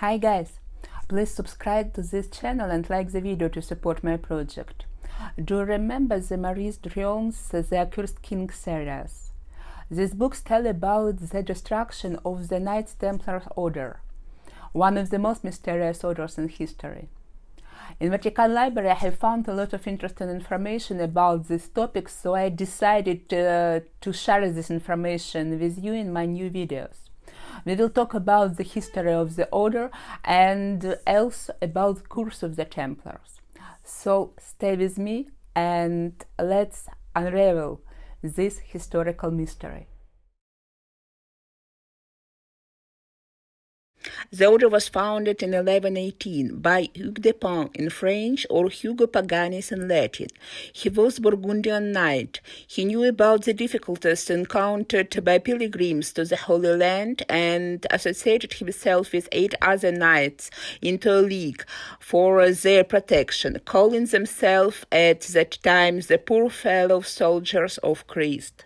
Hi guys, please subscribe to this channel and like the video to support my project. Do you remember the Maurice Drion's The Accursed King series? These books tell about the destruction of the Knight Templars order, one of the most mysterious orders in history. In Vatican Library I have found a lot of interesting information about this topic, so I decided to share this information with you in my new videos. We will talk about the history of the order and also about the course of the Templars. So stay with me and let's unravel this historical mystery. The order was founded in 1118 by Hugues de Pin in French or Hugo Paganis in Latin. He was Burgundian knight. He knew about the difficulties encountered by pilgrims to the Holy Land and associated himself with 8 other knights into a league for their protection, calling themselves at that time the poor fellow soldiers of Christ.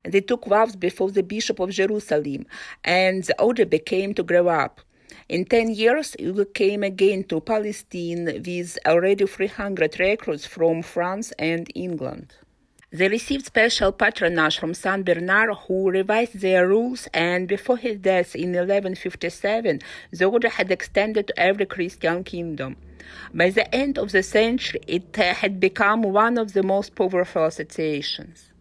They took vows before the Bishop of Jerusalem, and the order began to grow up. In 10 years, Hugo came again to Palestine with already 300 recruits from France and England. They received special patronage from Saint Bernard, who revised their rules, and before his death in 1157, the order had extended to every Christian kingdom. By the end of the century, it had become one of the most powerful associations.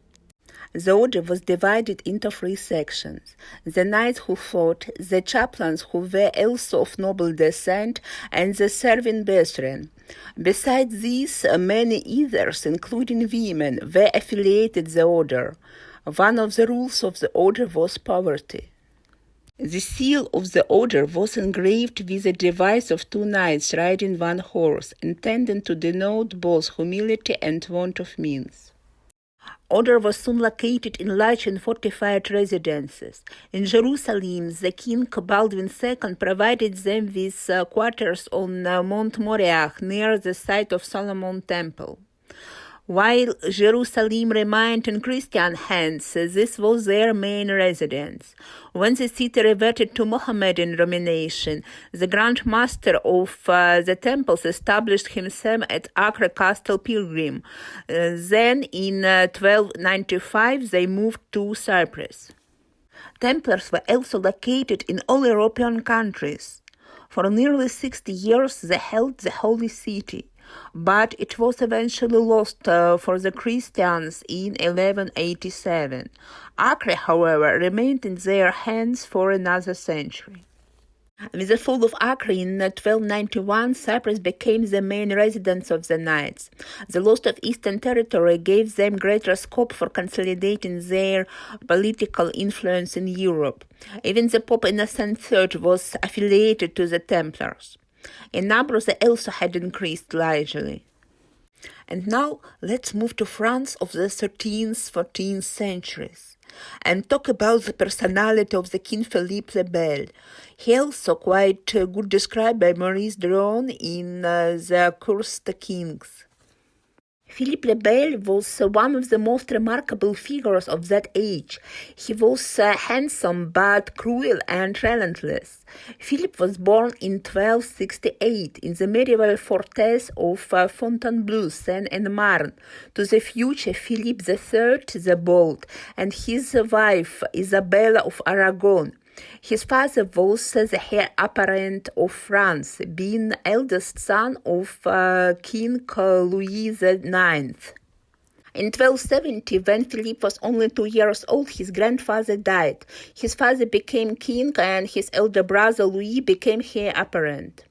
The order was divided into 3 sections: the knights who fought, the chaplains who were also of noble descent, and the serving brethren. Besides these, many others, including women, were affiliated the order. One of the rules of the order was poverty. The seal of the order was engraved with a device of 2 knights riding one horse, intended to denote both humility and want of means. Order was soon located in large and fortified residences. In Jerusalem, the King Baldwin II provided them with quarters on Mount Moriah near the site of Solomon's Temple. While Jerusalem remained in Christian hands, this was their main residence. When the city reverted to Mohammedan domination, the Grand Master of the temples established himself at Acre Castle Pilgrim. Then, in 1295, they moved to Cyprus. Templars were also located in all European countries. For nearly 60 years, they held the Holy City, but it was eventually lost for the Christians in 1187. Acre, however, remained in their hands for another century. With the fall of Acre in 1291, Cyprus became the main residence of the knights. The loss of Eastern territory gave them greater scope for consolidating their political influence in Europe. Even the Pope Innocent III was affiliated to the Templars. In numbers, they also had increased largely. And now let's move to France of the 13th, 14th centuries and talk about the personality of the King Philippe le Bel. He also quite good described by Maurice Drion in The Accursed Kings. Philippe le Bel was one of the most remarkable figures of that age. He was handsome but cruel and relentless. Philip was born in 1268 in the medieval fortress of Fontainebleau, Seine-et-Marne, to the future Philip III the Bold and his wife Isabella of Aragon. His father was the heir apparent of France, being eldest son of King Louis IX. In 1270, when Philip was only 2 years old, his grandfather died. His father became king and his elder brother Louis became heir apparent.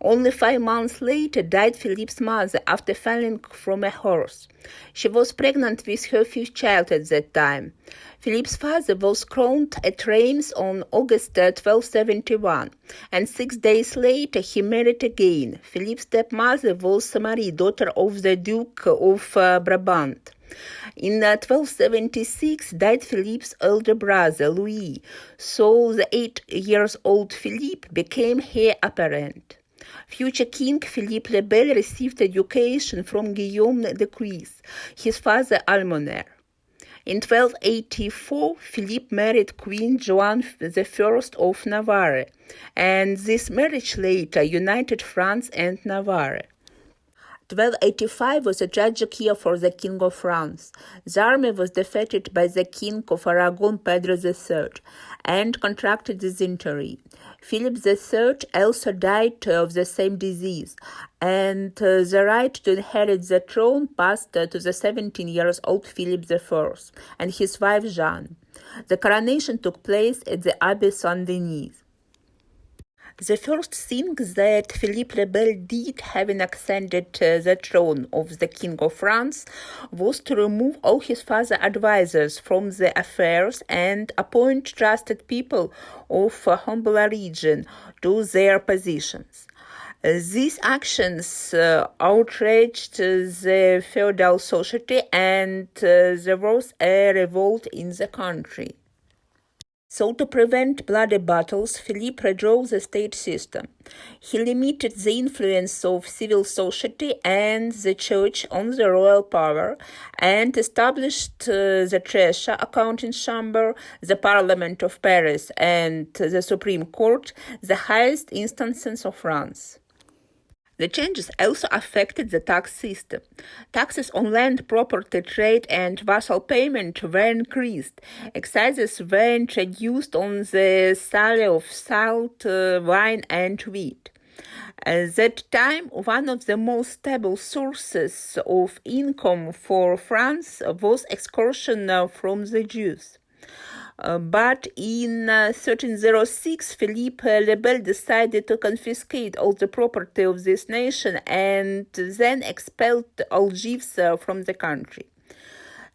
Only 5 months later died Philip's mother after falling from a horse. She was pregnant with her 5th child at that time. Philip's father was crowned at Reims on August 1271, and 6 days later he married again. Philip's stepmother was Marie, daughter of the Duke of Brabant. In 1276 died Philip's elder brother Louis, so the 8-year-old Philippe became heir apparent. Future King Philippe le Bel received education from Guillaume de Cuisse, his father almoner. In 1284, Philippe married Queen Joan I of Navarre, and this marriage later united France and Navarre. 1285 was a tragic year for the King of France. The army was defeated by the King of Aragon, Pedro III, and contracted dysentery. Philip III also died of the same disease, and the right to inherit the throne passed to the 17-year-old Philip I and his wife Jeanne. The coronation took place at the Abbey Saint-Denis. The first thing that Philippe le Bel did, having ascended the throne of the King of France, was to remove all his father's advisors from the affairs and appoint trusted people of humble origin to their positions. These actions outraged the feudal society, and there was a revolt in the country. So, to prevent bloody battles, Philippe redrew the state system. He limited the influence of civil society and the church on the royal power, and established the treasurer, accounting chamber, the Parliament of Paris, and the Supreme Court, the highest instances of France. The changes also affected the tax system. Taxes on land, property, trade, and vassal payment were increased. Excises were introduced on the sale of salt, wine, and wheat. At that time, one of the most stable sources of income for France was excursion from the Jews. But in 1306, Philippe le Bel decided to confiscate all the property of this nation and then expelled all Jews from the country.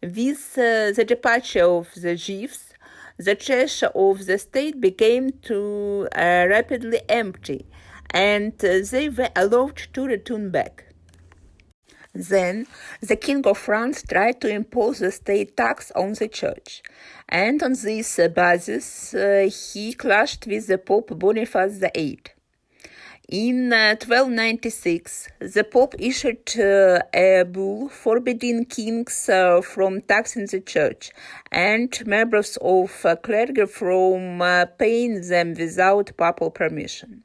With the departure of the Jews, the treasure of the state became to rapidly empty, and they were allowed to return back. Then, the King of France tried to impose a state tax on the church, and on this basis he clashed with the Pope Boniface VIII. In 1296, the Pope issued a bull forbidding kings from taxing the church, and members of clergy from paying them without papal permission.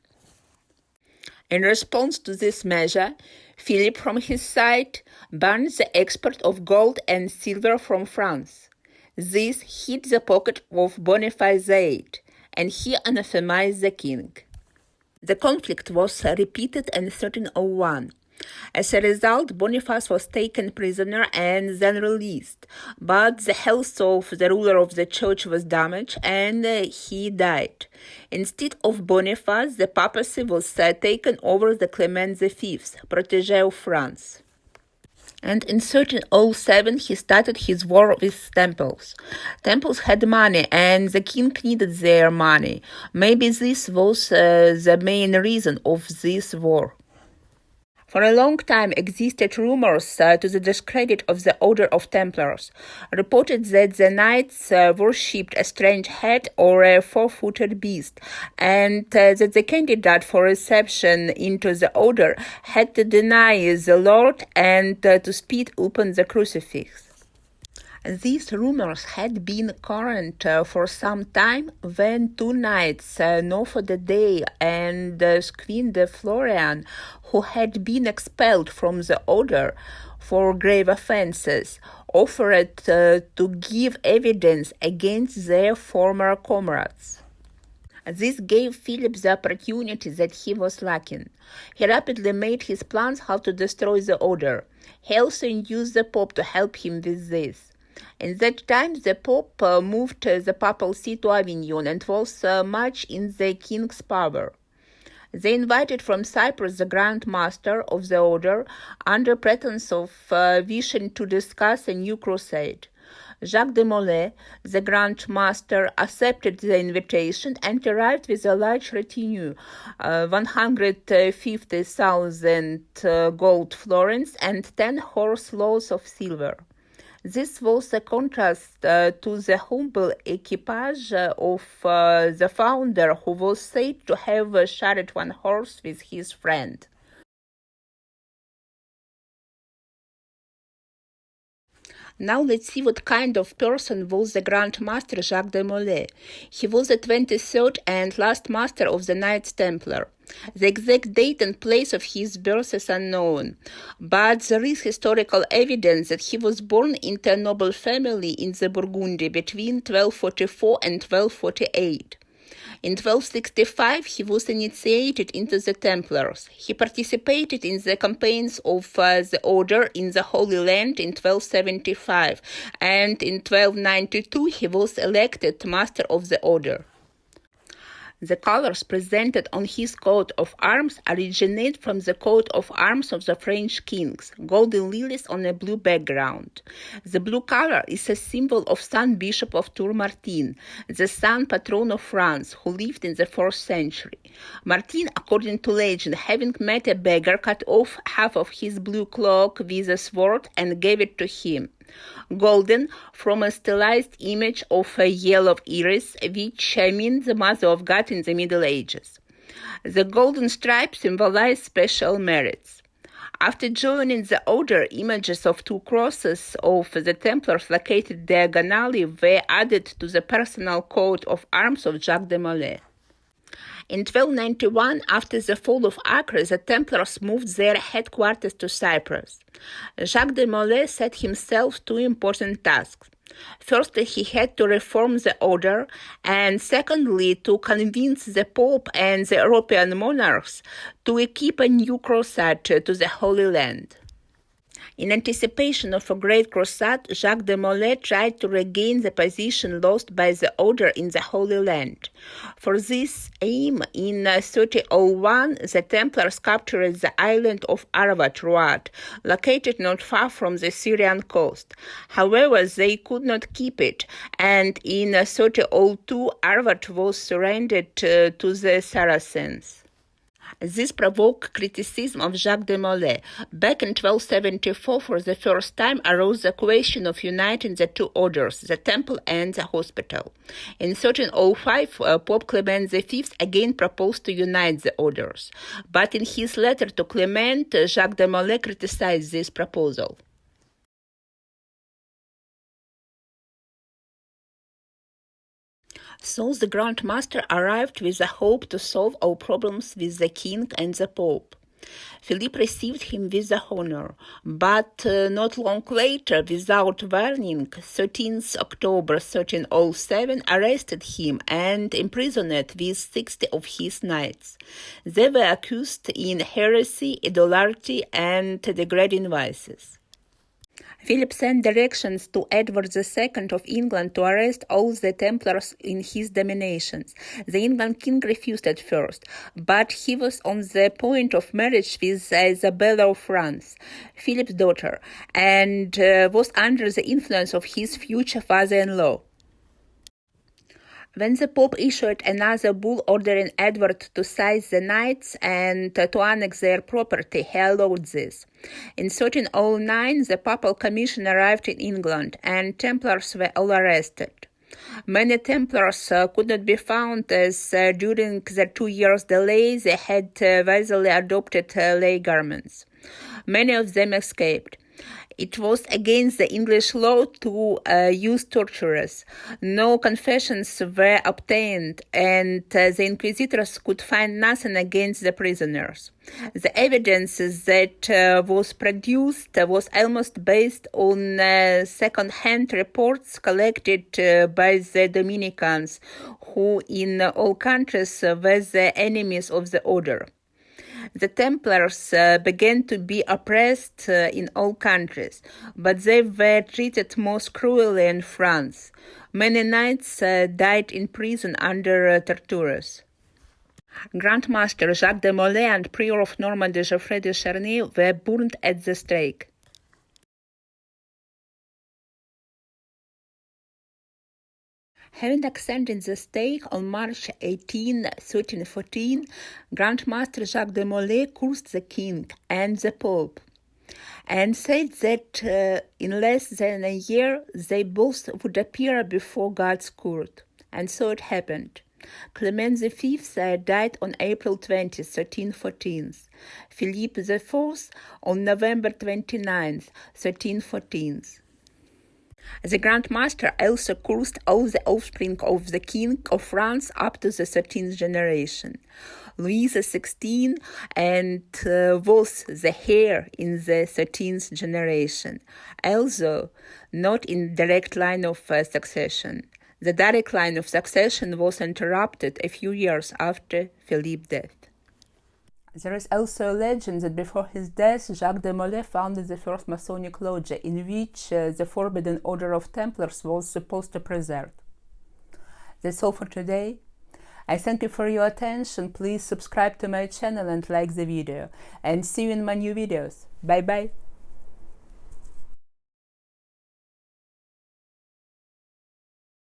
In response to this measure, Philip, from his side, banned the export of gold and silver from France. This hit the pocket of Boniface VIII, and he anathematized the king. The conflict was repeated in 1301. As a result, Boniface was taken prisoner and then released, but the health of the ruler of the church was damaged and he died. Instead of Boniface, the papacy was taken over the Clement V, protégé of France. And in 1307 he started his war with Templars. Templars had money, and the king needed their money. Maybe this was the main reason of this war. For a long time existed rumors to the discredit of the Order of Templars, reported that the knights worshipped a strange head or a four-footed beast, and that the candidate for reception into the order had to deny the Lord and to spit upon the crucifix. These rumors had been current for some time when two knights, Nofo and Queen de Florian, who had been expelled from the order for grave offenses, offered to give evidence against their former comrades. This gave Philip the opportunity that he was lacking. He rapidly made his plans how to destroy the order. He also induced the Pope to help him with this. In that time, the Pope moved the papal see to Avignon and was much in the king's power. They invited from Cyprus the Grand Master of the order under pretense of wishing to discuss a new crusade. Jasques de Molay, the Grand Master, accepted the invitation and arrived with a large retinue, 150,000 gold florins and 10 horse loads of silver. This was a contrast to the humble equipage of the founder, who was said to have shared one horse with his friend. Now let's see what kind of person was the Grand Master Jasques de Molay. He was the 23rd and last master of the Knights Templar. The exact date and place of his birth is unknown, but there is historical evidence that he was born into a noble family in the Burgundy between 1244 and 1248. In 1265, he was initiated into the Templars. He participated in the campaigns of the Order in the Holy Land in 1275, and in 1292 he was elected Master of the Order. The colors presented on his coat of arms originate from the coat of arms of the French kings, golden lilies on a blue background. The blue color is a symbol of Saint Bishop of Tours Martin, the Saint Patron of France, who lived in the 4th century. Martin, according to legend, having met a beggar, cut off half of his blue cloak with a sword and gave it to him. Golden, from a stylized image of a yellow iris, which means the Mother of God in the Middle Ages. The golden stripe symbolized special merits. After joining the order, images of two crosses of the Templars located diagonally were added to the personal coat of arms of Jasques de Molay. In 1291, after the fall of Acre, the Templars moved their headquarters to Cyprus. Jasques de Molay set himself two important tasks. Firstly, he had to reform the order, and secondly, to convince the Pope and the European monarchs to equip a new crusade to the Holy Land. In anticipation of a great crusade, Jasques de Molay tried to regain the position lost by the order in the Holy Land. For this aim, in 1301, the Templars captured the island of Arvat, located not far from the Syrian coast. However, they could not keep it, and in 1302, Arvat was surrendered to the Saracens. This provoked criticism of Jasques de Molay. Back in 1274, for the first time, arose the question of uniting the two orders, the temple and the hospital. In 1305, Pope Clement V again proposed to unite the orders. But in his letter to Clement, Jasques de Molay criticized this proposal. So the Grand Master arrived with the hope to solve all problems with the king and the pope. Philippe received him with honor, but not long later, without warning, 13th October 1307, arrested him and imprisoned with 60 of his knights. They were accused in heresy, idolatry, and degrading vices. Philip sent directions to Edward II of England to arrest all the Templars in his dominations. The England king refused at first, but he was on the point of marriage with Isabella of France, Philip's daughter, and was under the influence of his future father-in-law. When the Pope issued another bull ordering Edward to seize the knights and to annex their property, he allowed this. In 1309, the Papal Commission arrived in England, and Templars were all arrested. Many Templars could not be found, as during the 2 years' delay they had wisely adopted lay garments. Many of them escaped. It was against the English law to use torturers. No confessions were obtained, and the inquisitors could find nothing against the prisoners. The evidence that was produced was almost based on second-hand reports collected by the Dominicans, who in all countries were the enemies of the order. The Templars began to be oppressed in all countries, but they were treated most cruelly in France. Many knights died in prison under tortures. Grand Master Jasques de Molay and Prior of Normandy Geoffrey de Charny were burned at the stake. Having ascended the stake on March 18, 1314, Grand Master Jasques de Molay cursed the king and the pope, and said that in less than a year they both would appear before God's court. And so it happened. Clement V died on April 20, 1314. Philippe IV on November 29, 1314. The Grand Master also cursed all the offspring of the King of France up to the 13th generation. Louis XVI and was the heir in the 13th generation, although not in direct line of succession. The direct line of succession was interrupted a few years after Philippe's death. There is also a legend that before his death, Jasques de Molay founded the first Masonic lodge, in which the Forbidden Order of Templars was supposed to preside. That's all for today. I thank you for your attention. Please subscribe to my channel and like the video. And see you in my new videos. Bye bye.